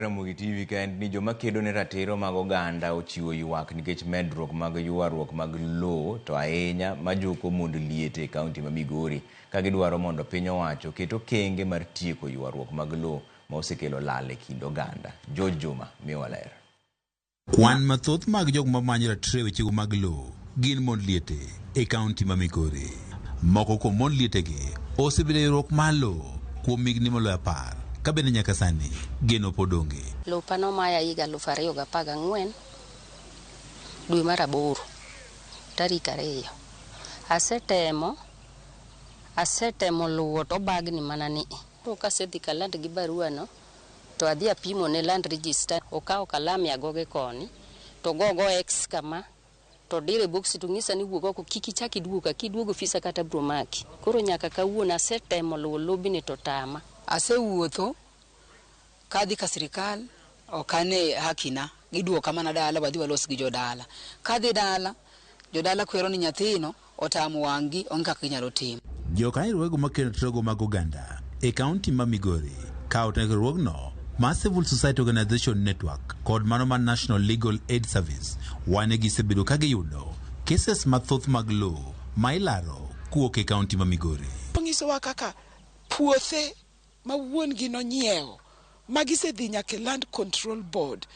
Ramogi TV kend ni joma kedo ne ratiro mag oganda ochiwo ywak nikech medruok mag ywaruok mag lowo to ahinya majuko mond liete e kaunti ma Migori ka gidwaro mondo piny owacho keto kenge mar tieko ywaruok mag lowo ma osekelo lal e kind oganda. George Juma miwa ler. Kwan mathoth mag jok ma manyo ratiro wechego mag lowo gin mond liete e kaunti ma Migori. Moko kuom mond lietegi osebedo e ywaruok mar lowo kuom higni moloyo 10. Kabene nyaka sani geno podonge. Lopa no maya higa 2014 dwe mar 8 tarik 2. Asetemo luwo to bagni mana ni. To kasedhi kaland gi barua no to adhi apimo ne land register, okawo kalam ya goge koni to gogo X kama to dire box to ngisa ni wuogo ko kiki chaki duoga kiduogo fisa kata bromaki. Koro nyaka kawuono asetemo luwo lobini to tama. Asewuotho kadhi ka sirikal okane hakina giduoka mana dala wadhi walos gi jodala. Kadhi dala jodala kwero ni nyathino otamo wangi onge kaka inyalo timo. Jokanyo ruogo makelo trogo mag oganda e kaunti ma Migori kawo ruogno ma Civil Society Organization Network kod mano ma National Legal Aid Service wane gisebedo ka giyudo cases mathoth mag lowo ma ilaro kuok e kaunti ma Migori. Ngisowa kaka puothe ma wuon gi no nyiewo magisedhi nyaka Land Control Board,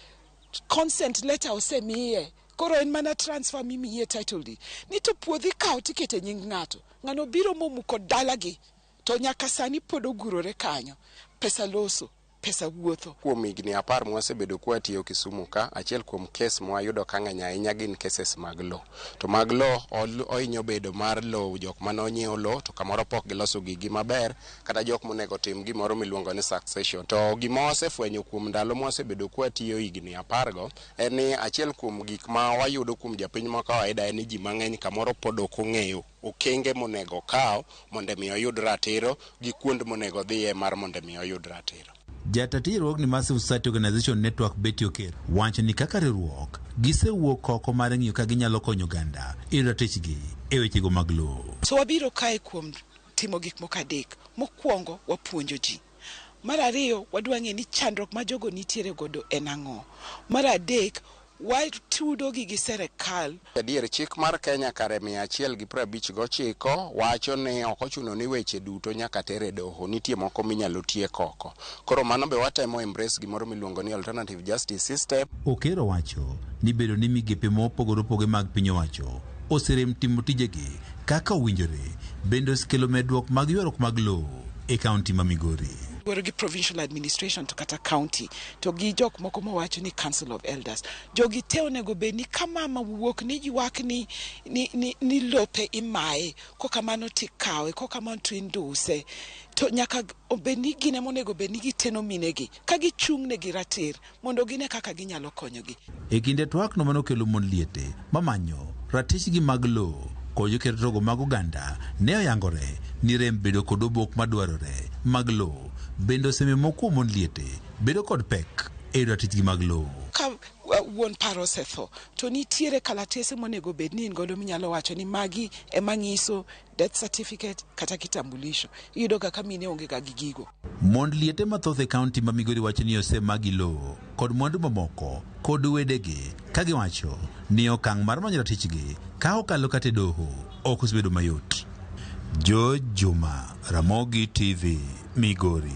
consent letter osemiye, koro en mana transfer mimiye title deed. Ni to puodhi kawo tikete nying ng'ato, ng'ano biro momuko dalagi to nyaka sani pod ogurore kanyo. Pesa loso, pesa wuotho. Kuom higni 10 mwasebedo kwatiyo Kisumu ka, achiel kuom kes mwayudo ka ng'eny ahinya gin cases mag lowo. To mag lowo ohinyo bedo mar lowo jok manonyiewo lowo to kamoro pok giloso gigi maber, kata jok monego tim gimoro miluongo ni succession. To gima wasefwenyo kuom ndalo mwasebedo kwatiyo higni 10 go en ni achiel kuom gik ma wayudo kuom japiny ma kawaida en ni ji mang'eny kamoro pod ok ong'eyo okenge monego kawo mondo mi oyud ratiro gi kuond monego dhiye mar mondo mi oyud ratiro. Jatati ruogni Massive Society Organization Network Betty Oker wacho ni kaka riwruok gisewuok oko mar ng'iyo ka ginyalo konyo oganda e ratichgi e wechego mag lowo. So wabiro kae kuom timo gik moko adek. Mokwongo wapuonjo ji. Mar ariyo wadwa ng'e ni chandruok ma jogo nitiere godo en ang'o. Mar adek watudo gi serikal. Adier chik mar Kenya kare 159 wacho ni ok ochuno ni weche duto nyaka tere doho, nitie moko minyalo tiek oko. Koro mano be watemo embrace gimoro miluongo ni alternative justice system. Okero wacho ni bedo ni migepe mopogore opogore mag piny owacho oserem timo tijegi kaka owinjore bende osekelo medruok mag ywaruok mag lowo e kaunti ma Migori. Wero gi provincial administration to kata county to gi jok moko mowacho ni council of elders. Jogi te onego bed ni kama wuok ni ywak ni lope imaye koka mano tikawe koka mano twinduse to nyaka obed ni gine monego bed ni giteno minegi ka gichung' ne gi ratir mondo gine kaka ginyalo konyogi. E kinde twak no manokelo mond liete mamanyo ratichgi mag lowo koyo kerogo mag oganda ne oyangore ni rem bedo kod obok madwarore mag lowo bendo seme moko mond liete bedo kod pek e ratichgi mag lowo. Ka wuon paro osetho to nitiere kalatese monego bed ni godo minyalo wacho ni magi ema ng'iso death certificate kata kitambulisho. Iyudo kaka mine onge ga gigigo. Mond liete mathoth e kaunti ma Migori wacho ni osemagi lowo kod mwandu mamoko kod wedegi ka giwacho ni okang' mar manyo ratichgi ka okalo kata doho ok osebedo mayot. George Juma, Ramogi TV, Migori.